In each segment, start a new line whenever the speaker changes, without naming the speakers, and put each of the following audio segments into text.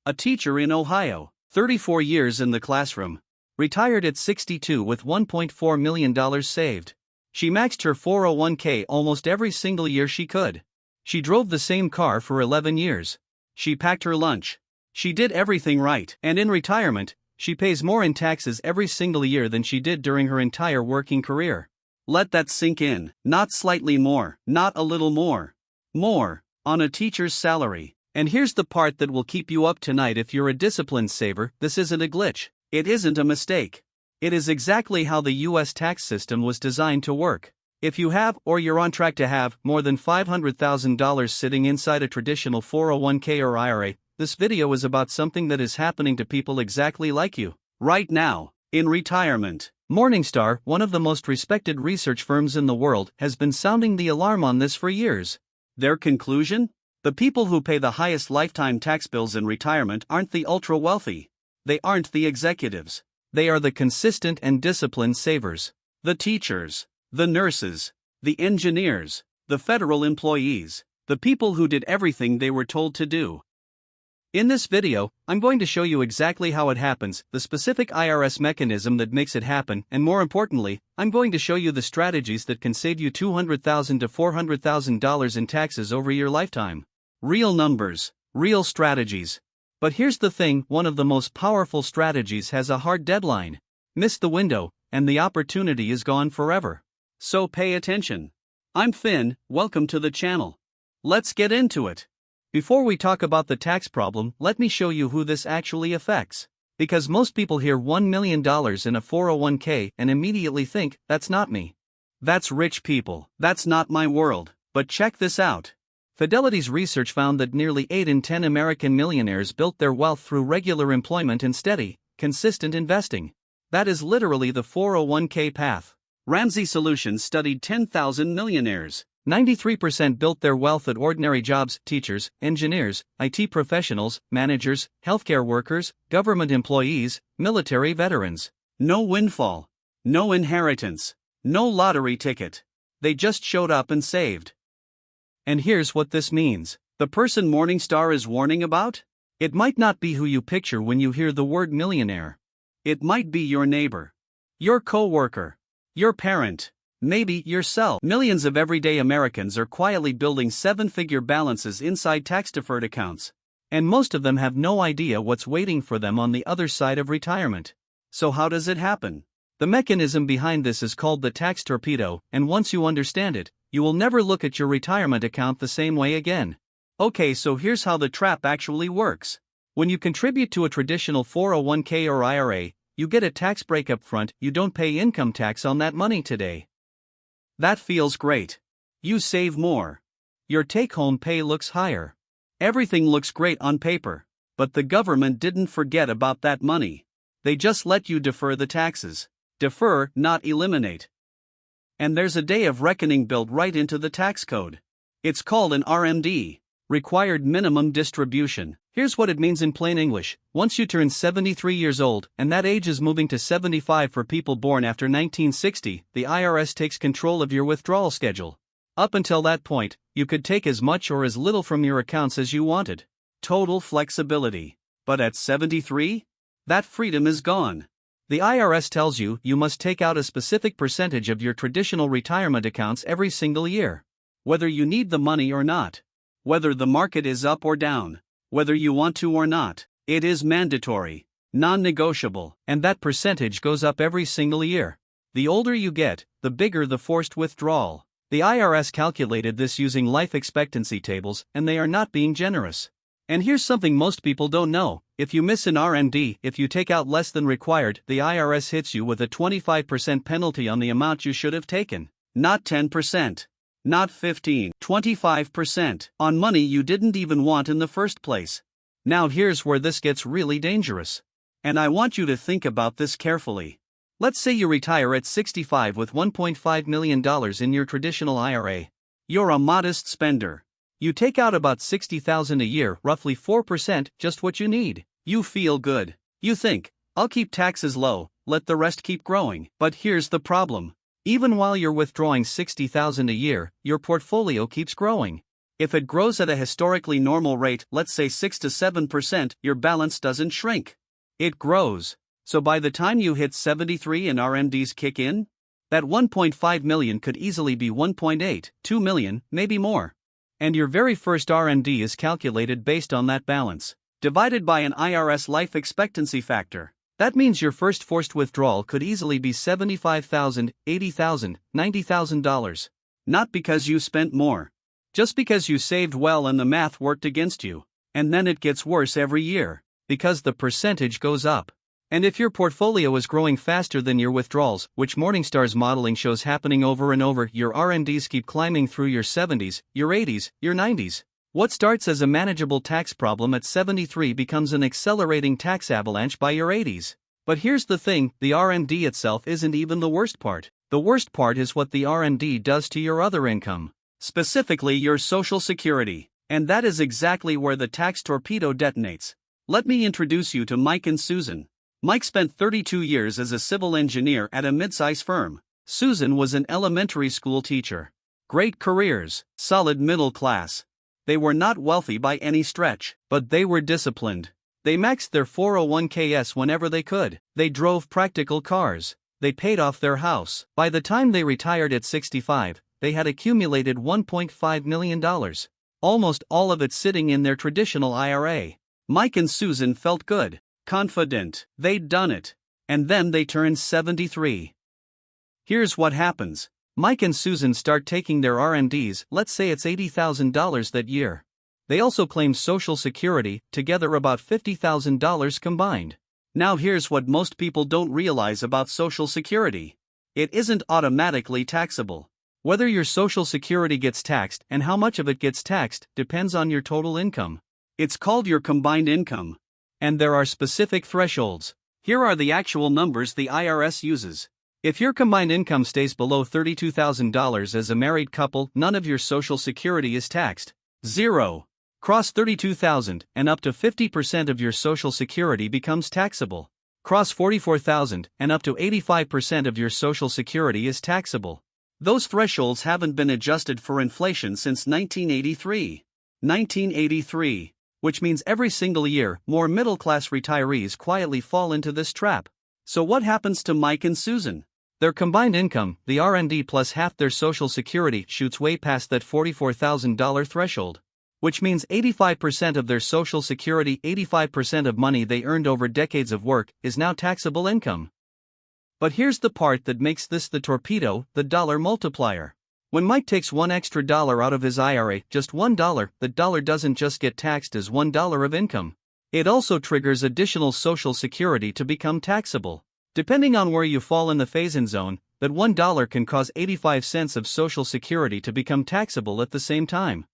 A teacher in Ohio, 34 years in the classroom. Retired at 62 with $1.4 million saved. She maxed her 401k almost every single year she could. She drove the same car for 11 years. She packed her lunch. She did everything right. And in retirement, she pays more in taxes every single year than she did during her entire working career. Let that sink in. Not slightly more, not a little more. More, on a teacher's salary. And here's the part that will keep you up tonight if you're a disciplined saver. This isn't a glitch. It isn't a mistake. It is exactly how the US tax system was designed to work. If you have, or you're on track to have, more than $500,000 sitting inside a traditional 401k or IRA, this video is about something that is happening to people exactly like you, right now, in retirement. Morningstar, one of the most respected research firms in the world, has been sounding the alarm on this for years. Their conclusion? The people who pay the highest lifetime tax bills in retirement aren't the ultra-wealthy. They aren't the executives. They are the consistent and disciplined savers. The teachers, the nurses, the engineers, the federal employees, the people who did everything they were told to do. In this video, I'm going to show you exactly how it happens, the specific IRS mechanism that makes it happen, and more importantly, I'm going to show you the strategies that can save you $200,000 to $400,000 in taxes over your lifetime. Real numbers, real strategies. But here's the thing, one of the most powerful strategies has a hard deadline. Miss the window, and the opportunity is gone forever. So pay attention. I'm Finn, welcome to the channel. Let's get into it. Before we talk about the tax problem, let me show you who this actually affects. Because most people hear $1 million in a 401k and immediately think, that's not me. That's rich people. That's not my world. But check this out. Fidelity's research found that nearly 8 in 10 American millionaires built their wealth through regular employment and steady, consistent investing. That is literally the 401k path. Ramsey Solutions studied 10,000 millionaires. 93% built their wealth at ordinary jobs: teachers, engineers, IT professionals, managers, healthcare workers, government employees, military veterans. No windfall. No inheritance. No lottery ticket. They just showed up and saved. And here's what this means. The person Morningstar is warning about? It might not be who you picture when you hear the word millionaire. It might be your neighbor, your coworker, your parent, maybe yourself. Millions of everyday Americans are quietly building seven-figure balances inside tax-deferred accounts. And most of them have no idea what's waiting for them on the other side of retirement. So how does it happen? The mechanism behind this is called the tax torpedo, and once you understand it, you will never look at your retirement account the same way again. Okay, so here's how the trap actually works. When you contribute to a traditional 401k or IRA, you get a tax break up front. You don't pay income tax on that money today. That feels great. You save more. Your take-home pay looks higher. Everything looks great on paper. But the government didn't forget about that money. They just let you defer the taxes. Defer, not eliminate. And there's a day of reckoning built right into the tax code. It's called an RMD, Required Minimum Distribution. Here's what it means in plain English. Once you turn 73 years old, and that age is moving to 75 for people born after 1960, the IRS takes control of your withdrawal schedule. Up until that point, you could take as much or as little from your accounts as you wanted. Total flexibility. But at 73? That freedom is gone. The IRS tells you you must take out a specific percentage of your traditional retirement accounts every single year. Whether you need the money or not. Whether the market is up or down. Whether you want to or not. It is mandatory, non-negotiable, and that percentage goes up every single year. The older you get, the bigger the forced withdrawal. The IRS calculated this using life expectancy tables, and they are not being generous. And here's something most people don't know. If you miss an RMD, if you take out less than required, the IRS hits you with a 25% penalty on the amount you should have taken. Not 10%. Not 15, 25% on money you didn't even want in the first place. Now here's where this gets really dangerous. And I want you to think about this carefully. Let's say you retire at 65 with $1.5 million in your traditional IRA. You're a modest spender. You take out about $60,000 a year, roughly 4%, just what you need. You feel good. You think, I'll keep taxes low, let the rest keep growing. But here's the problem. Even while you're withdrawing $60,000 a year, your portfolio keeps growing. If it grows at a historically normal rate, let's say 6 to 7%, your balance doesn't shrink. It grows. So by the time you hit 73 and RMDs kick in, that 1.5 million could easily be 1.8, 2 million, maybe more. And your very first RMD is calculated based on that balance, divided by an IRS life expectancy factor. That means your first forced withdrawal could easily be $75,000, $80,000, $90,000. Not because you spent more. Just because you saved well and the math worked against you. And then it gets worse every year, because the percentage goes up. And if your portfolio is growing faster than your withdrawals, which Morningstar's modeling shows happening over and over, your RMDs keep climbing through your 70s, your 80s, your 90s. What starts as a manageable tax problem at 73 becomes an accelerating tax avalanche by your 80s. But here's the thing, the RMD itself isn't even the worst part. The worst part is what the RMD does to your other income. Specifically your Social Security. And that is exactly where the tax torpedo detonates. Let me introduce you to Mike and Susan. Mike spent 32 years as a civil engineer at a mid-size firm. Susan was an elementary school teacher. Great careers, solid middle class. They were not wealthy by any stretch, but they were disciplined. They maxed their 401ks whenever they could. They drove practical cars. They paid off their house. By the time they retired at 65, they had accumulated $1.5 million. Almost all of it sitting in their traditional IRA. Mike and Susan felt good, confident, they'd done it. And then they turned 73. Here's what happens. Mike and Susan start taking their RMDs, let's say it's $80,000 that year. They also claim Social Security, together about $50,000 combined. Now here's what most people don't realize about Social Security. It isn't automatically taxable. Whether your Social Security gets taxed and how much of it gets taxed depends on your total income. It's called your combined income. And there are specific thresholds. Here are the actual numbers the IRS uses. If your combined income stays below $32,000 as a married couple, none of your Social Security is taxed. 0. Cross $32,000 and up to 50% of your Social Security becomes taxable. Cross $44,000 and up to 85% of your Social Security is taxable. Those thresholds haven't been adjusted for inflation since 1983. 1983. Which means every single year, more middle-class retirees quietly fall into this trap. So what happens to Mike and Susan? Their combined income, the RMD plus half their Social Security, shoots way past that $44,000 threshold. Which means 85% of their Social Security, 85% of money they earned over decades of work, is now taxable income. But here's the part that makes this the torpedo, the dollar multiplier. When Mike takes $1 extra out of his IRA, just $1, the dollar doesn't just get taxed as $1 of income. It also triggers additional Social Security to become taxable. Depending on where you fall in the phase-in zone, that $1 can cause 85 cents of Social Security to become taxable at the same time.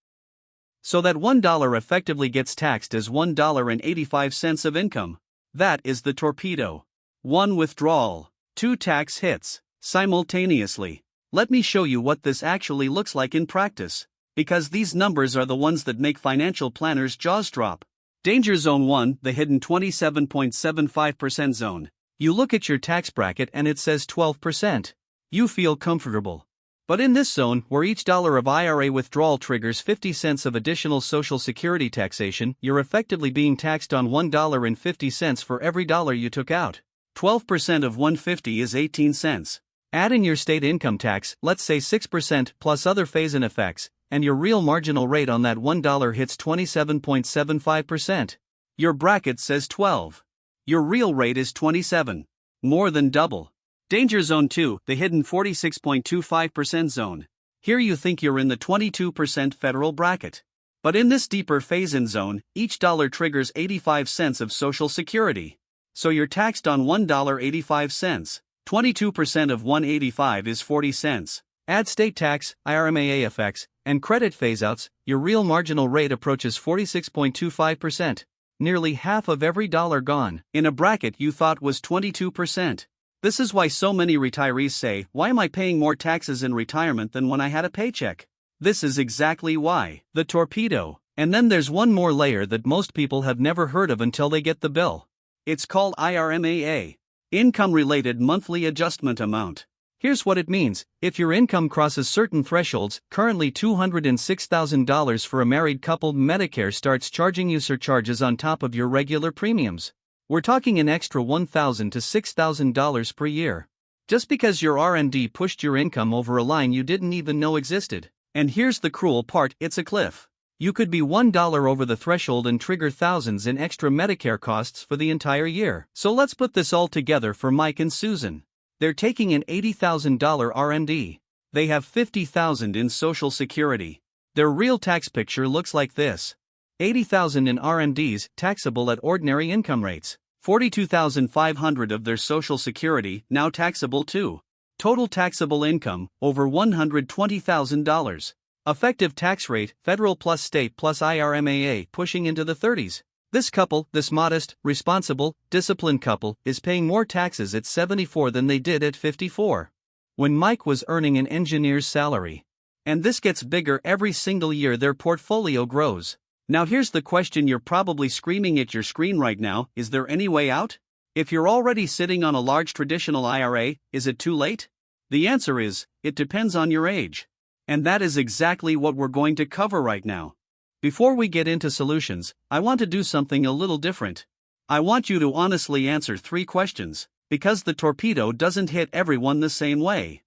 So that $1 effectively gets taxed as $1.85 of income. That is the torpedo. 1 withdrawal, 2 tax hits, simultaneously. Let me show you what this actually looks like in practice. Because these numbers are the ones that make financial planners' jaws drop. Danger Zone 1, the hidden 27.75% zone. You look at your tax bracket and it says 12%. You feel comfortable. But in this zone, where each dollar of IRA withdrawal triggers 50 cents of additional Social Security taxation, you're effectively being taxed on $1.50 for every dollar you took out. 12% of $1.50 is 18 cents. Add in your state income tax, let's say 6% plus other phase-in effects, and your real marginal rate on that $1 hits 27.75%. Your bracket says 12. Your real rate is 27. More than double. Danger Zone 2, the hidden 46.25% zone. Here you think you're in the 22% federal bracket. But in this deeper phase-in zone, each dollar triggers 85 cents of Social Security. So you're taxed on $1.85. 22% of 185 is 40 cents. Add state tax, IRMAA effects, and credit phaseouts, your real marginal rate approaches 46.25%. Nearly half of every dollar gone, in a bracket you thought was 22%. This is why so many retirees say, why am I paying more taxes in retirement than when I had a paycheck? This is exactly why. The torpedo. And then there's one more layer that most people have never heard of until they get the bill. It's called IRMAA. Income-related monthly adjustment amount. Here's what it means. If your income crosses certain thresholds, currently $206,000 for a married couple, Medicare starts charging you surcharges on top of your regular premiums. We're talking an extra $1,000 to $6,000 per year. Just because your R&D pushed your income over a line you didn't even know existed. And here's the cruel part, it's a cliff. You could be $1 over the threshold and trigger thousands in extra Medicare costs for the entire year. So let's put this all together for Mike and Susan. They're taking an $80,000 R&D. They have $50,000 in Social Security. Their real tax picture looks like this. $80,000 in R&Ds, taxable at ordinary income rates. $42,500 of their Social Security, now taxable too. Total taxable income, over $120,000. Effective tax rate, federal plus state plus IRMAA, pushing into the 30s. This couple, this modest, responsible, disciplined couple, is paying more taxes at 74 than they did at 54. When Mike was earning an engineer's salary. And this gets bigger every single year their portfolio grows. Now here's the question you're probably screaming at your screen right now, is there any way out? If you're already sitting on a large traditional IRA, is it too late? The answer is, it depends on your age. And that is exactly what we're going to cover right now. Before we get into solutions, I want to do something a little different. I want you to honestly answer 3 questions, because the torpedo doesn't hit everyone the same way.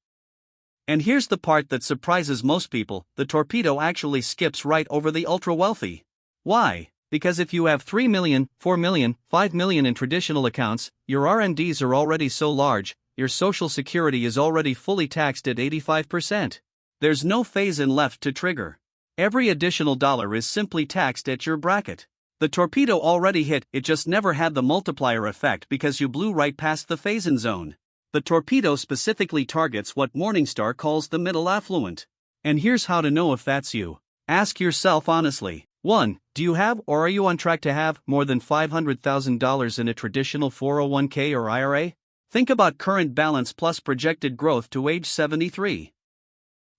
And here's the part that surprises most people, the torpedo actually skips right over the ultra-wealthy. Why? Because if you have 3 million, 4 million, 5 million in traditional accounts, your R&Ds are already so large, your Social Security is already fully taxed at 85%. There's no phase-in left to trigger. Every additional dollar is simply taxed at your bracket. The torpedo already hit, it just never had the multiplier effect because you blew right past the phase-in zone. The torpedo specifically targets what Morningstar calls the middle affluent. And here's how to know if that's you. Ask yourself honestly. 1. Do you have or are you on track to have more than $500,000 in a traditional 401k or IRA? Think about current balance plus projected growth to age 73.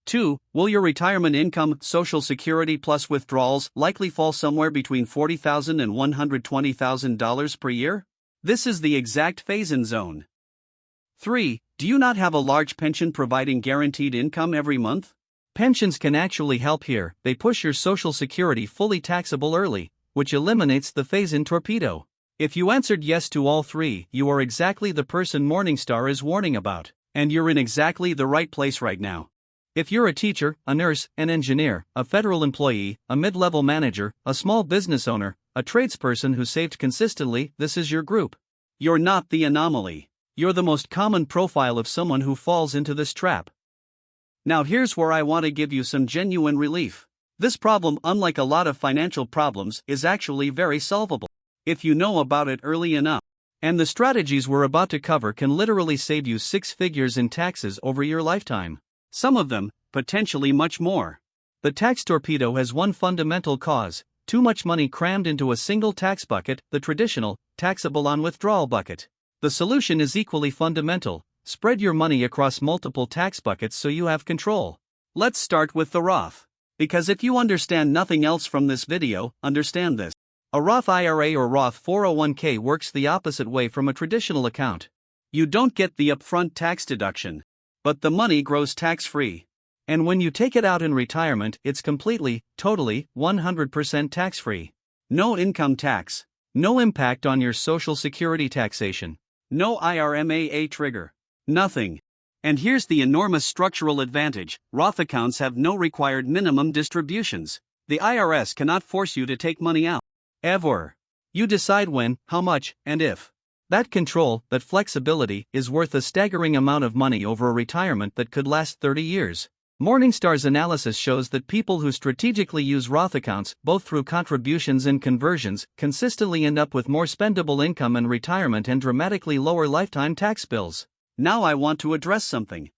2. Will your retirement income, Social Security plus withdrawals, likely fall somewhere between $40,000 and $120,000 per year? This is the exact phase-in zone. 3. Do you not have a large pension providing guaranteed income every month? Pensions can actually help here. They push your Social Security fully taxable early, which eliminates the phase-in torpedo. If you answered yes to all 3, you are exactly the person Morningstar is warning about, and you're in exactly the right place right now. If you're a teacher, a nurse, an engineer, a federal employee, a mid-level manager, a small business owner, a tradesperson who saved consistently, this is your group. You're not the anomaly. You're the most common profile of someone who falls into this trap. Now here's where I want to give you some genuine relief. This problem, unlike a lot of financial problems, is actually very solvable if you know about it early enough. And the strategies we're about to cover can literally save you 6 figures in taxes over your lifetime. Some of them, potentially much more. The tax torpedo has one fundamental cause: too much money crammed into a single tax bucket, the traditional, taxable on withdrawal bucket. The solution is equally fundamental: spread your money across multiple tax buckets so you have control. Let's start with the Roth. Because if you understand nothing else from this video, understand this. A Roth IRA or Roth 401k works the opposite way from a traditional account. You don't get the upfront tax deduction, but the money grows tax-free. And when you take it out in retirement, it's completely, totally, 100% tax-free. No income tax. No impact on your Social Security taxation. No IRMAA trigger. Nothing. And here's the enormous structural advantage: Roth accounts have no required minimum distributions. The IRS cannot force you to take money out. Ever. You decide when, how much, and if. That control, that flexibility, is worth a staggering amount of money over a retirement that could last 30 years. Morningstar's analysis shows that people who strategically use Roth accounts, both through contributions and conversions, consistently end up with more spendable income in retirement and dramatically lower lifetime tax bills. Now I want to address something.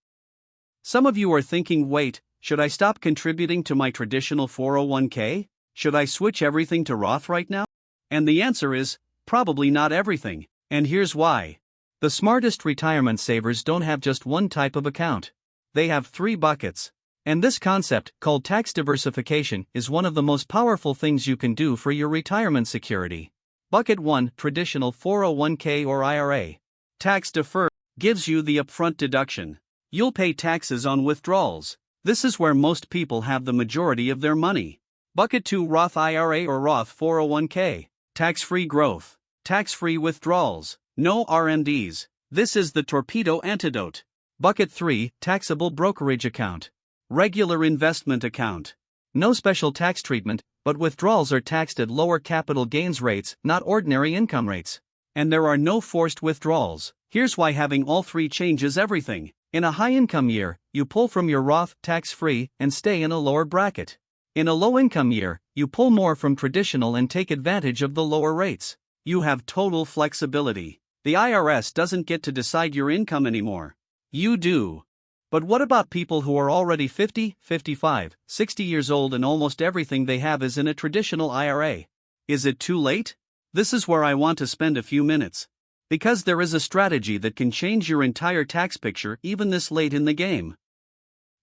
Some of you are thinking, wait, should I stop contributing to my traditional 401k? Should I switch everything to Roth right now? And the answer is, probably not everything. And here's why. The smartest retirement savers don't have just one type of account. They have 3 buckets. And this concept, called tax diversification, is one of the most powerful things you can do for your retirement security. Bucket 1, traditional 401k or IRA. Tax deferred, gives you the upfront deduction. You'll pay taxes on withdrawals. This is where most people have the majority of their money. Bucket 2 Roth IRA or Roth 401k. Tax-free growth. Tax-free withdrawals. No RMDs. This is the torpedo antidote. Bucket 3 Taxable brokerage account. Regular investment account. No special tax treatment, but withdrawals are taxed at lower capital gains rates, not ordinary income rates. And there are no forced withdrawals. Here's why having all three changes everything. In a high-income year, you pull from your Roth tax-free and stay in a lower bracket. In a low-income year, you pull more from traditional and take advantage of the lower rates. You have total flexibility. The IRS doesn't get to decide your income anymore. You do. But what about people who are already 50, 55, 60 years old and almost everything they have is in a traditional IRA? Is it too late? This is where I want to spend a few minutes. Because there is a strategy that can change your entire tax picture even this late in the game.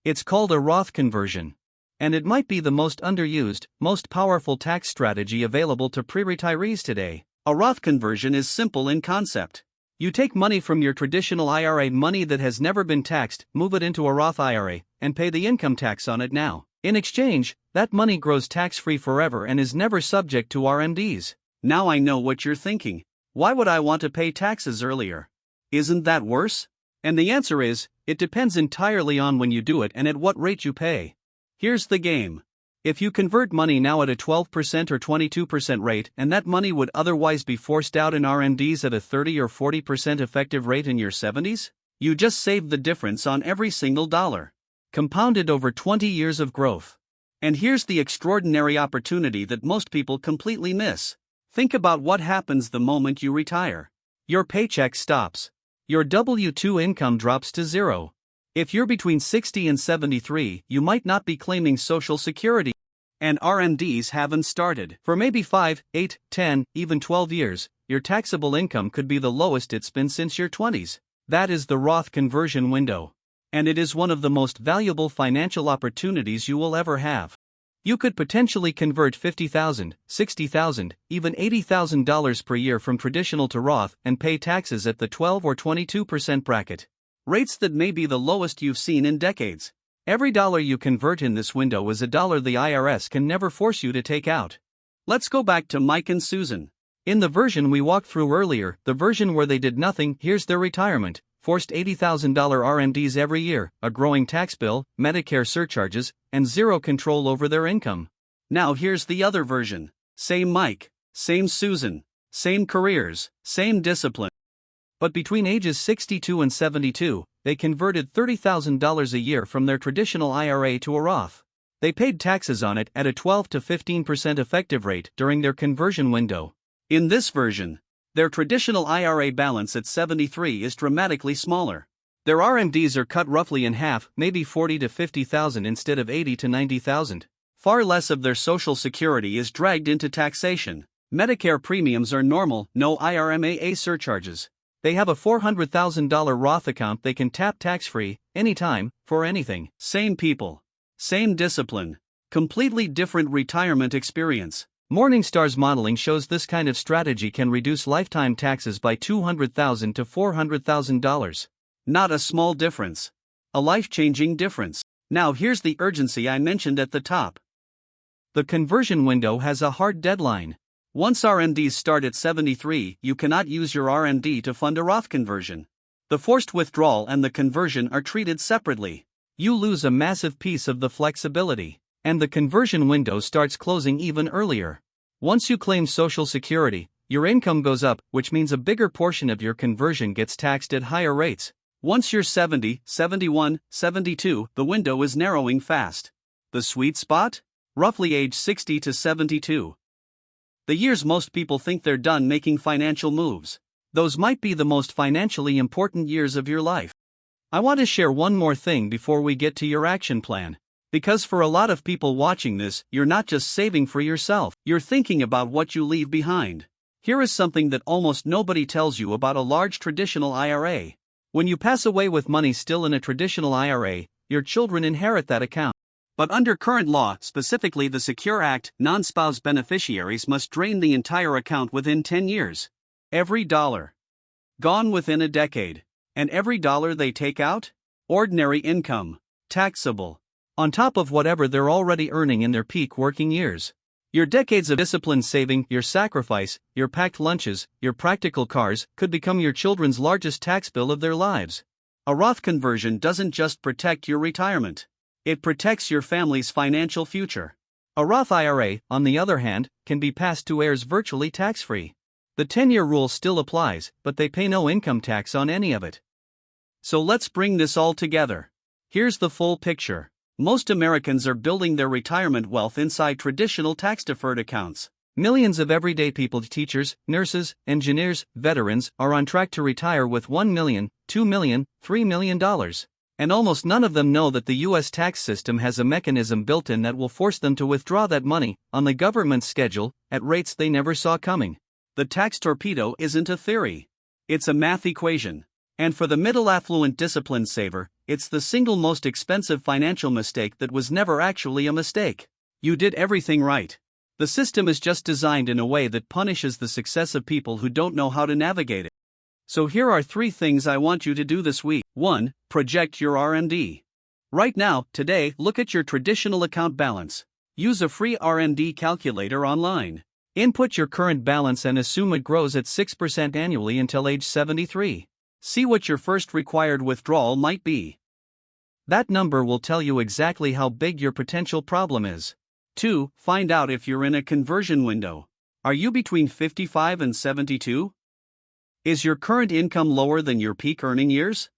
It's called a Roth conversion. And it might be the most underused, most powerful tax strategy available to pre-retirees today. A Roth conversion is simple in concept. You take money from your traditional IRA, money that has never been taxed, move it into a Roth IRA, and pay the income tax on it now. In exchange, that money grows tax-free forever and is never subject to RMDs. Now I know what you're thinking. Why would I want to pay taxes earlier? Isn't that worse? And the answer is, it depends entirely on when you do it and at what rate you pay. Here's the game. If you convert money now at a 12% or 22% rate and that money would otherwise be forced out in RMDs at a 30 or 40% effective rate in your 70s, you just saved the difference on every single dollar. Compounded over 20 years of growth. And here's the extraordinary opportunity that most people completely miss. Think about what happens the moment you retire. Your paycheck stops. Your W-2 income drops to zero. If you're between 60 and 73, you might not be claiming Social Security. And RMDs haven't started. For maybe 5, 8, 10, even 12 years, your taxable income could be the lowest it's been since your 20s. That is the Roth conversion window. And it is one of the most valuable financial opportunities you will ever have. You could potentially convert $50,000, $60,000, even $80,000 per year from traditional to Roth and pay taxes at the 12 or 22% bracket. Rates that may be the lowest you've seen in decades. Every dollar you convert in this window is a dollar the IRS can never force you to take out. Let's go back to Mike and Susan. In the version we walked through earlier, the version where they did nothing, here's their retirement. Forced $80,000 RMDs every year, a growing tax bill, Medicare surcharges, and zero control over their income. Now here's the other version. Same Mike, same Susan, same careers, same discipline. But between ages 62 and 72, they converted $30,000 a year from their traditional IRA to a Roth. They paid taxes on it at a 12 to 15% effective rate during their conversion window. In this version, their traditional IRA balance at 73 is dramatically smaller. Their RMDs are cut roughly in half, maybe 40 to 50,000 instead of 80 to 90,000. Far less of their Social Security is dragged into taxation. Medicare premiums are normal, no IRMAA surcharges. They have a $400,000 Roth account they can tap tax-free, anytime, for anything. Same people. Same discipline. Completely different retirement experience. Morningstar's modeling shows this kind of strategy can reduce lifetime taxes by $200,000 to $400,000. Not a small difference. A life-changing difference. Now here's the urgency I mentioned at the top. The conversion window has a hard deadline. Once RMDs start at 73, you cannot use your RMD to fund a Roth conversion. The forced withdrawal and the conversion are treated separately. You lose a massive piece of the flexibility. And the conversion window starts closing even earlier. Once you claim Social Security, your income goes up, which means a bigger portion of your conversion gets taxed at higher rates. Once you're 70, 71, 72, the window is narrowing fast. The sweet spot? Roughly age 60 to 72. The years most people think they're done making financial moves. Those might be the most financially important years of your life. I want to share one more thing before we get to your action plan. Because for a lot of people watching this, you're not just saving for yourself, you're thinking about what you leave behind. Here is something that almost nobody tells you about a large traditional IRA. When you pass away with money still in a traditional IRA, your children inherit that account. But under current law, specifically the Secure Act, non-spouse beneficiaries must drain the entire account within 10 years. Every dollar. Gone within a decade. And every dollar they take out? Ordinary income. Taxable. On top of whatever they're already earning in their peak working years. Your decades of disciplined saving, your sacrifice, your packed lunches, your practical cars could become your children's largest tax bill of their lives. A Roth conversion doesn't just protect your retirement. It protects your family's financial future. A Roth IRA, on the other hand, can be passed to heirs virtually tax-free. The 10-year rule still applies, but they pay no income tax on any of it. So let's bring this all together. Here's the full picture. Most Americans are building their retirement wealth inside traditional tax-deferred accounts. Millions of everyday people, teachers, nurses, engineers, veterans, are on track to retire with $1 million, $2 million, $3 million. And almost none of them know that the U.S. tax system has a mechanism built in that will force them to withdraw that money, on the government's schedule, at rates they never saw coming. The tax torpedo isn't a theory. It's a math equation. And for the middle affluent disciplined saver, it's the single most expensive financial mistake that was never actually a mistake. You did everything right. The system is just designed in a way that punishes the success of people who don't know how to navigate it. So here are 3 things I want you to do this week. 1. Project your RMD. Right now, today, look at your traditional account balance. Use a free RMD calculator online. Input your current balance and assume it grows at 6% annually until age 73. See what your first required withdrawal might be. That number will tell you exactly how big your potential problem is. 2. Find out if you're in a conversion window. Are you between 55 and 72? Is your current income lower than your peak earning years?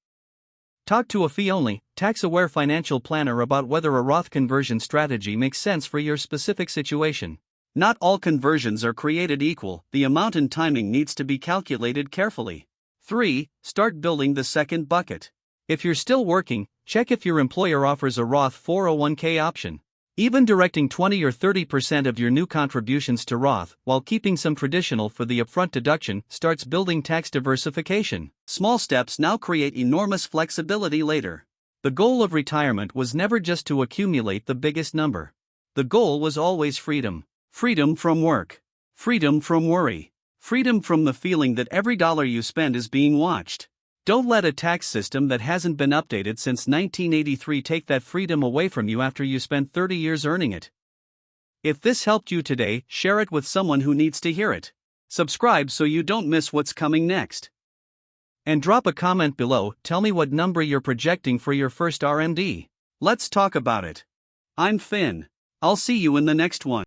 Talk to a fee-only, tax-aware financial planner about whether a Roth conversion strategy makes sense for your specific situation. Not all conversions are created equal, the amount and timing needs to be calculated carefully. 3. Start building the second bucket. If you're still working, check if your employer offers a Roth 401k option. Even directing 20 or 30% of your new contributions to Roth, while keeping some traditional for the upfront deduction, starts building tax diversification. Small steps now create enormous flexibility later. The goal of retirement was never just to accumulate the biggest number. The goal was always freedom. Freedom from work. Freedom from worry. Freedom from the feeling that every dollar you spend is being watched. Don't let a tax system that hasn't been updated since 1983 take that freedom away from you after you spent 30 years earning it. If this helped you today, share it with someone who needs to hear it. Subscribe so you don't miss what's coming next. And drop a comment below, tell me what number you're projecting for your first RMD. Let's talk about it. I'm Finn. I'll see you in the next one.